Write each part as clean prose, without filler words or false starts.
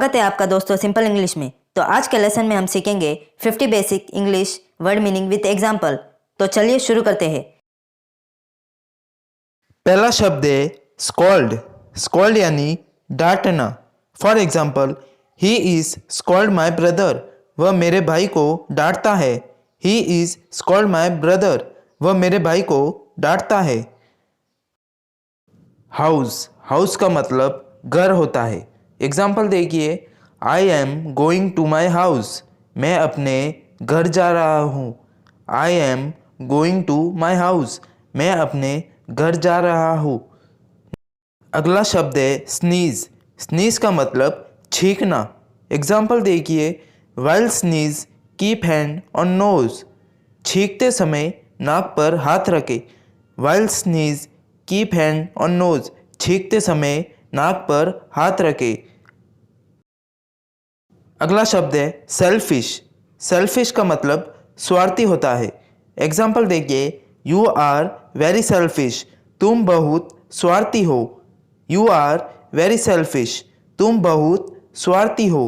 स्वागत है आपका दोस्तों सिंपल इंग्लिश में। तो आज के लेसन में हम सीखेंगे 50 basic English word meaning with example. तो चलिए शुरू करते हैं। पहला शब्द है स्कॉल्ड। स्कॉल्ड यानी डांटना। For example, he is scold my brother. वह मेरे भाई को डांटता है। He is scold my brother. वह मेरे भाई को डांटता है। हाउस। हाउस का मतलब घर होता है। एग्जाम्पल देखिए, I am going to my house. मैं अपने घर जा रहा हूँ। I am going to my house. मैं अपने घर जा रहा हूँ। अगला शब्द है स्नीज। स्नीज का मतलब छींकना। एग्जाम्पल देखिए, while sneeze keep hand on nose. छींकते समय नाक पर हाथ रखें। While sneeze keep hand on nose. छींकते समय नाक पर हाथ रखें। अगला शब्द है सेल्फिश। सेल्फिश का मतलब स्वार्थी होता है। एग्जाम्पल देखिए, यू आर वेरी सेल्फिश। तुम बहुत स्वार्थी हो। You are very selfish. तुम बहुत स्वार्थी हो।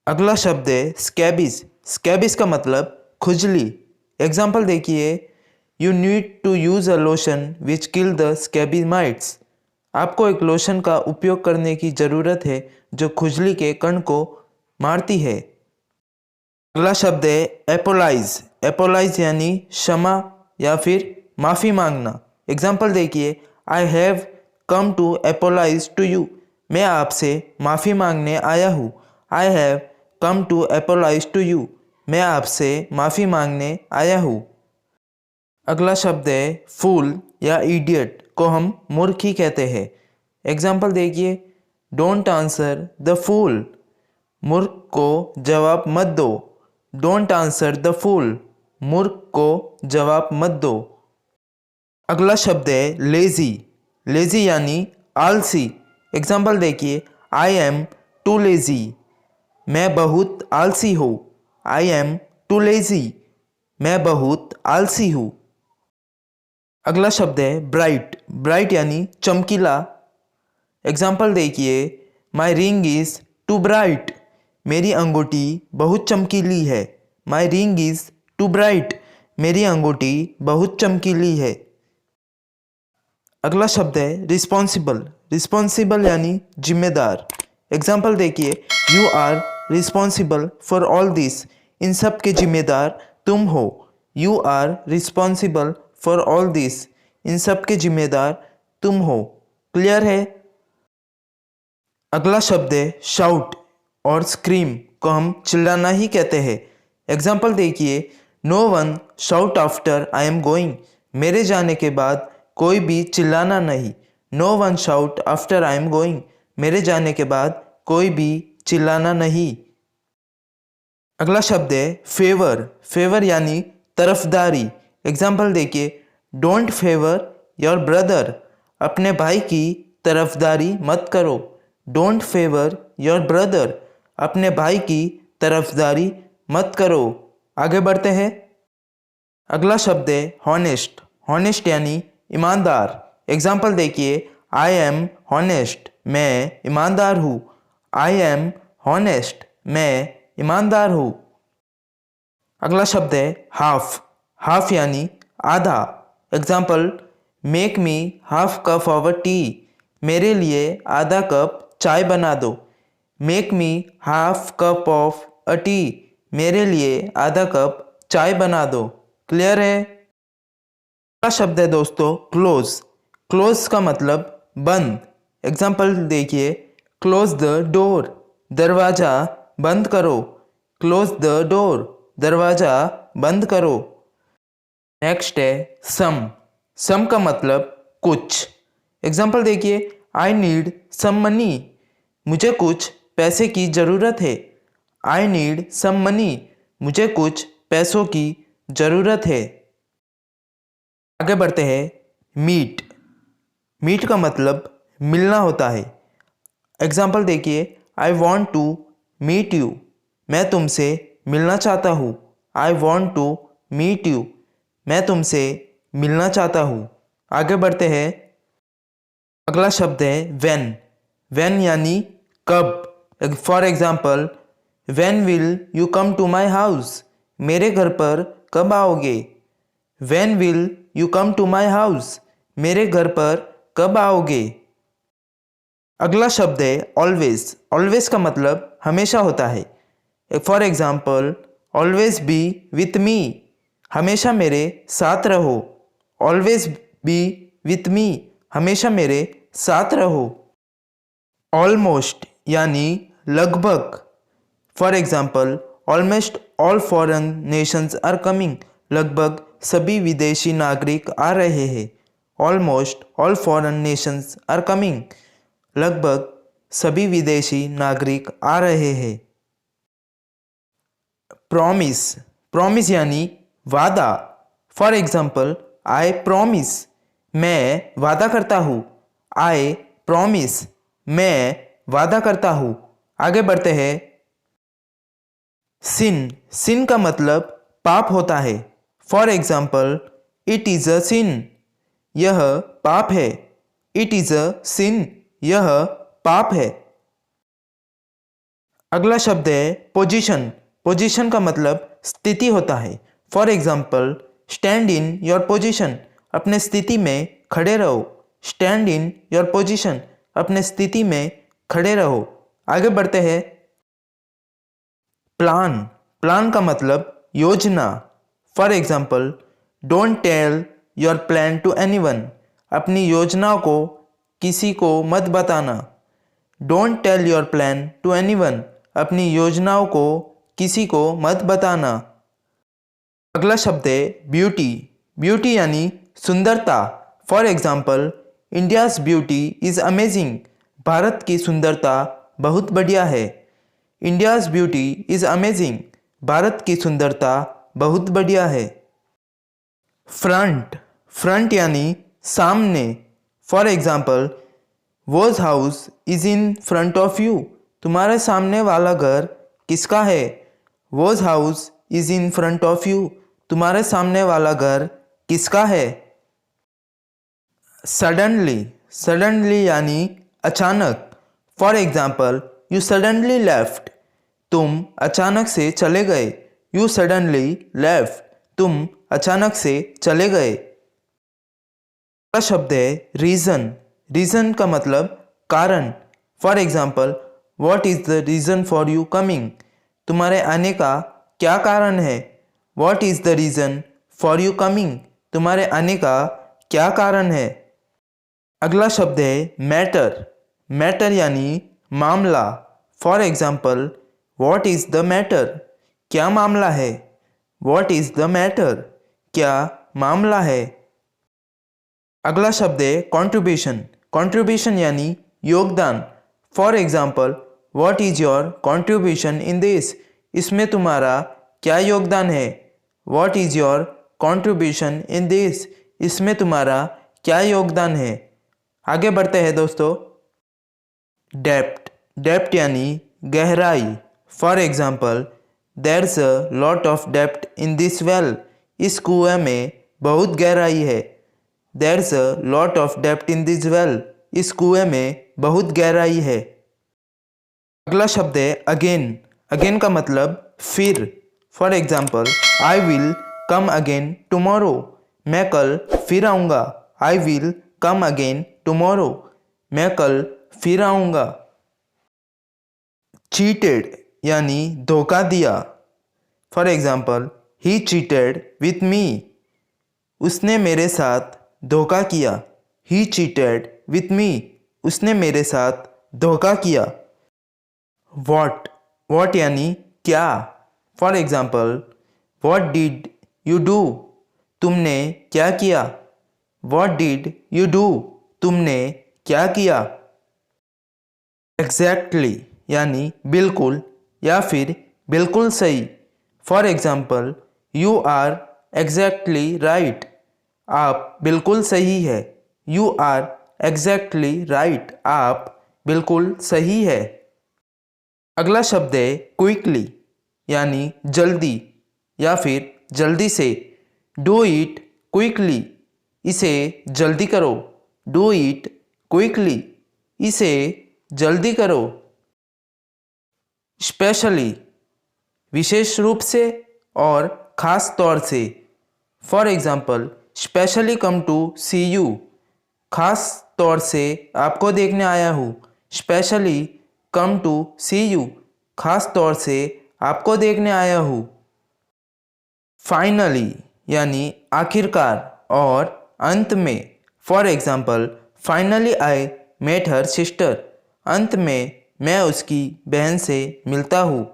अगला शब्द है स्कैबिस। स्कैबिस का मतलब खुजली। एग्जाम्पल देखिए, you need to use a lotion which kill the scabies mites. आपको एक लोशन का उपयोग करने की ज़रूरत है जो खुजली के कण को मारती है। अगला शब्द है एपोलाइज। एपोलाइज यानी क्षमा या फिर माफ़ी मांगना। एग्जाम्पल देखिए, I have come to apologise to you. मैं आपसे माफ़ी मांगने आया हूँ। I have come to apologise to you. मैं आपसे माफ़ी मांगने आया हूँ। अगला शब्द है फूल या इडियट को हम मूर्ख ही कहते हैं। एग्जाम्पल देखिए, डोंट आंसर द फूल। मूर्ख को जवाब मत दो। Don't answer the fool. मूर्ख को जवाब मत दो। अगला शब्द है लेजी। लेजी यानी आलसी। एग्जाम्पल देखिए, आई एम टू लेजी। मैं बहुत आलसी हूँ। I M too lazy. मैं बहुत आलसी हूँ। अगला शब्द है ब्राइट। ब्राइट यानी चमकीला। एग्जाम्पल देखिए, माई रिंग इज़ टू ब्राइट। मेरी अंगूठी बहुत चमकीली है। माई रिंग इज़ टू ब्राइट। मेरी अंगूठी बहुत चमकीली है। अगला शब्द है रिस्पॉन्सिबल। रिस्पॉन्सिबल यानी जिम्मेदार। एग्जाम्पल देखिए, you are responsible for all this. इन सब के जिम्मेदार तुम हो। You are responsible for all this. इन सब के जिम्मेदार तुम हो। क्लियर है? अगला शब्द है शाउट और स्क्रीम को हम चिल्लाना ही कहते हैं। एग्जाम्पल देखिए, no one shout after I am going. मेरे जाने के बाद कोई भी चिल्लाना नहीं। No one shout after I am going. मेरे जाने के बाद कोई भी चिल्लाना नहीं। अगला शब्द है फेवर। फेवर यानी तरफदारी। एग्जाम्पल देखिए, डोंट फेवर योर ब्रदर। अपने भाई की तरफदारी मत करो। Don't favour your brother. अपने भाई की तरफदारी मत करो। आगे बढ़ते हैं। अगला शब्द है हॉनेस्ट। हॉनेस्ट यानी ईमानदार। एग्जाम्पल देखिए, आई एम हॉनेस्ट। मैं ईमानदार हूँ। I M honest. मैं ईमानदार हूँ। अगला शब्द है हाफ। हाफ यानी आधा। Example, make me half cup of T. मेरे लिए आधा कप चाय बना दो। Make me half cup of a T. मेरे लिए आधा कप चाय बना दो। क्लियर है? अगला शब्द है दोस्तों क्लोज। क्लोज का मतलब बंद। एग्जाम्पल देखिए, क्लोज द डोर। दरवाज़ा बंद करो। Close the door. दरवाज़ा बंद करो। नेक्स्ट है सम। सम का मतलब कुछ। एग्जाम्पल देखिए, आई नीड सम मनी। मुझे कुछ पैसे की ज़रूरत है। I need some money. मुझे कुछ पैसों की ज़रूरत है। आगे बढ़ते हैं मीट। मीट का मतलब मिलना होता है। एग्जाम्पल देखिए, I want to meet you. मैं तुमसे मिलना चाहता हूँ। I want to meet you. मैं तुमसे मिलना चाहता हूँ। आगे बढ़ते हैं। अगला शब्द है व्हेन। व्हेन यानी कब। For example, when will you come to my house, मेरे घर पर कब आओगे। When will you come to my house, मेरे घर पर कब आओगे। अगला शब्द है ऑलवेज। ऑलवेज का मतलब हमेशा होता है। For example, always be with me, हमेशा मेरे साथ रहो। ऑलवेज बी विथ मी, हमेशा मेरे साथ रहो। ऑलमोस्ट यानी लगभग। For example, almost all foreign nations are coming, लगभग सभी विदेशी नागरिक आ रहे हैं। Almost all foreign nations are coming, लगभग सभी विदेशी नागरिक आ रहे हैं। प्रॉमिस। प्रॉमिस यानी वादा। फॉर एग्जाम्पल, आई प्रॉमिस, मैं वादा करता हूँ। आई प्रॉमिस, मैं वादा करता हूँ। आगे बढ़ते हैं। सिन। सिन का मतलब पाप होता है। For example, it is a sin, यह पाप है। इट इज़ अ सिन, यह पाप है। अगला शब्द है पोजीशन। पोजीशन का मतलब स्थिति होता है। For example, stand in your position, अपने स्थिति में खड़े रहो। स्टैंड इन योर पोजीशन, अपने स्थिति में खड़े रहो। आगे बढ़ते हैं। प्लान। प्लान का मतलब योजना। For example, don't tell your plan to anyone, अपनी योजनाओं को किसी को मत बताना। Don't tell your plan to anyone, अपनी योजनाओं को किसी को मत बताना। अगला शब्द है ब्यूटी। ब्यूटी यानी सुंदरता। For example, India's beauty is amazing, भारत की सुंदरता बहुत बढ़िया है। इंडियाज़ ब्यूटी इज़ अमेजिंग, भारत की सुंदरता बहुत बढ़िया है। फ्रंट। फ्रंट यानी सामने। For example, whose house is in front of you, तुम्हारे सामने वाला घर किसका है। Whose house is in front of you, तुम्हारे सामने वाला घर किसका है। सडनली। सडनली यानी अचानक। For example, you suddenly left, तुम अचानक से चले गए। यू सडनली लेफ्ट, तुम अचानक से चले गए। अगला शब्द है रीज़न। रीज़न का मतलब कारण। For example, what is the reason for you coming, तुम्हारे आने का क्या कारण है। What is the reason for you coming, तुम्हारे आने का क्या कारण है। अगला शब्द है मैटर। मैटर यानी मामला। For example, what is the matter, क्या मामला है। व्हाट इज़ द मैटर, क्या मामला है। अगला शब्द है कॉन्ट्रीब्यूशन। कॉन्ट्रीब्यूशन यानी योगदान। For example, what is your contribution in this, इसमें तुम्हारा क्या योगदान है। What is your contribution in this, इसमें तुम्हारा क्या योगदान है। आगे बढ़ते हैं दोस्तों। डेप्थ। डेप्थ यानी गहराई। For example, there's a lot of depth in this well, इस कुएं में बहुत गहराई है। There's a lot of depth in this well, इस कुएं में बहुत गहराई है। अगला शब्द है अगेन। अगेन का मतलब फिर। For example, I will come again tomorrow, मैं कल फिर आऊँगा। I will come again tomorrow, मैं कल फिर आऊँगा। चीटेड यानी धोखा दिया। For example, he cheated with me, उसने मेरे साथ धोखा किया। ही चीटेड विथ मी, उसने मेरे साथ धोखा किया। वॉट। वॉट यानी क्या। For example, what did you do, तुमने क्या किया। वॉट डिड यू डू, तुमने क्या किया। एग्जैक्टली यानी बिल्कुल या फिर बिल्कुल सही। For example, you are exactly right, आप बिल्कुल सही है। यू आर एग्जैक्टली राइट, आप बिल्कुल सही है। अगला शब्द है क्विकली यानी जल्दी या फिर जल्दी से। डू इट क्विकली, इसे जल्दी करो। डू इट क्विकली, इसे जल्दी करो। स्पेशली विशेष रूप से और ख़ास तौर से। For example specially come to see you, ख़ास तौर से आपको देखने आया हूँ। Specially come to see you, ख़ास तौर से आपको देखने आया हूँ। फाइनली यानी आखिरकार और अंत में। For example finally I met her sister, अंत में मैं उसकी बहन से मिलता हूँ।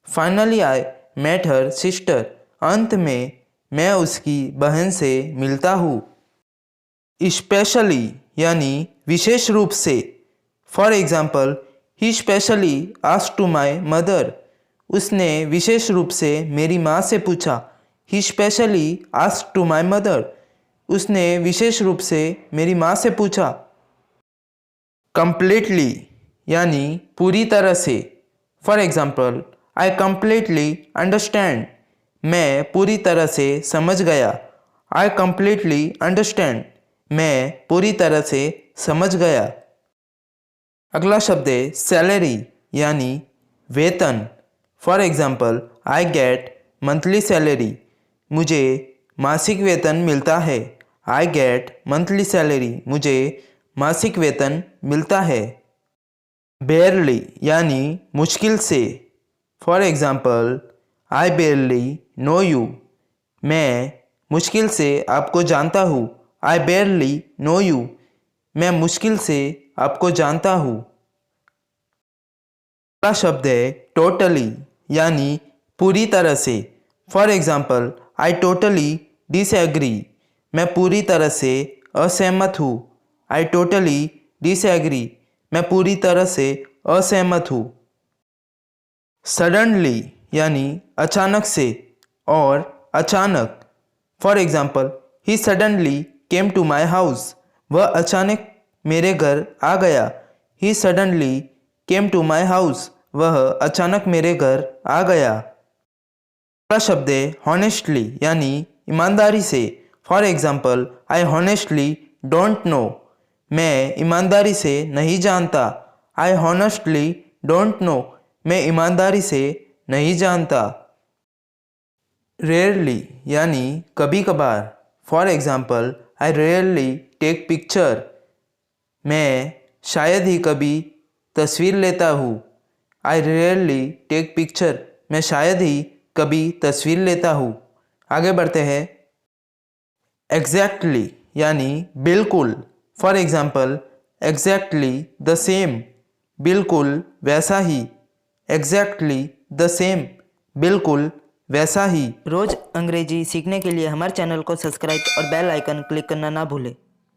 Finally I met her sister, अंत में मैं उसकी बहन से मिलता हूँ। स्पेशली यानी विशेष रूप से। For example he specially asked to my mother, उसने विशेष रूप से मेरी माँ से पूछा। He specially asked to my mother, उसने विशेष रूप से मेरी माँ से पूछा। कंप्लीटली यानी पूरी तरह से। For example I completely understand, मैं पूरी तरह से समझ गया। आई कंप्लीटली अंडरस्टैंड, मैं पूरी तरह से समझ गया। अगला शब्द है सैलरी यानी वेतन। For example I get monthly salary, मुझे मासिक वेतन मिलता है। आई गेट मंथली सैलरी, मुझे मासिक वेतन मिलता है। बेयरली यानी मुश्किल से। For example I barely know you, मैं मुश्किल से आपको जानता हूँ। आई बेयरली नो यू, मैं मुश्किल से आपको जानता हूँ। अगला शब्द है टोटली यानी पूरी तरह से। For example I totally disagree, मैं पूरी तरह से असहमत हूँ। आई टोटली डिसएग्री, मैं पूरी तरह से असहमत हूँ। सडनली यानी अचानक से और अचानक। For example he suddenly came to my house, वह अचानक मेरे घर आ गया। He suddenly came to my house, वह अचानक मेरे घर आ गया। अगला शब्द है हॉनेस्टली यानी ईमानदारी से। For example I honestly don't know, मैं ईमानदारी से नहीं जानता। आई हॉनेस्टली डोंट नो, मैं ईमानदारी से नहीं जानता। रेयरली यानी कभी कभार। For example I rarely take picture, मैं शायद ही कभी तस्वीर लेता हूँ। आई रेयरली टेक पिक्चर, मैं शायद ही कभी तस्वीर लेता हूँ। आगे बढ़ते हैं। एग्जैक्टली यानी बिल्कुल। For example exactly the same, बिल्कुल वैसा ही। एग्जैक्टली द सेम, बिल्कुल वैसा ही। रोज़ अंग्रेजी सीखने के लिए हमारे चैनल को सब्सक्राइब और बेल आइकन क्लिक करना ना भूलें।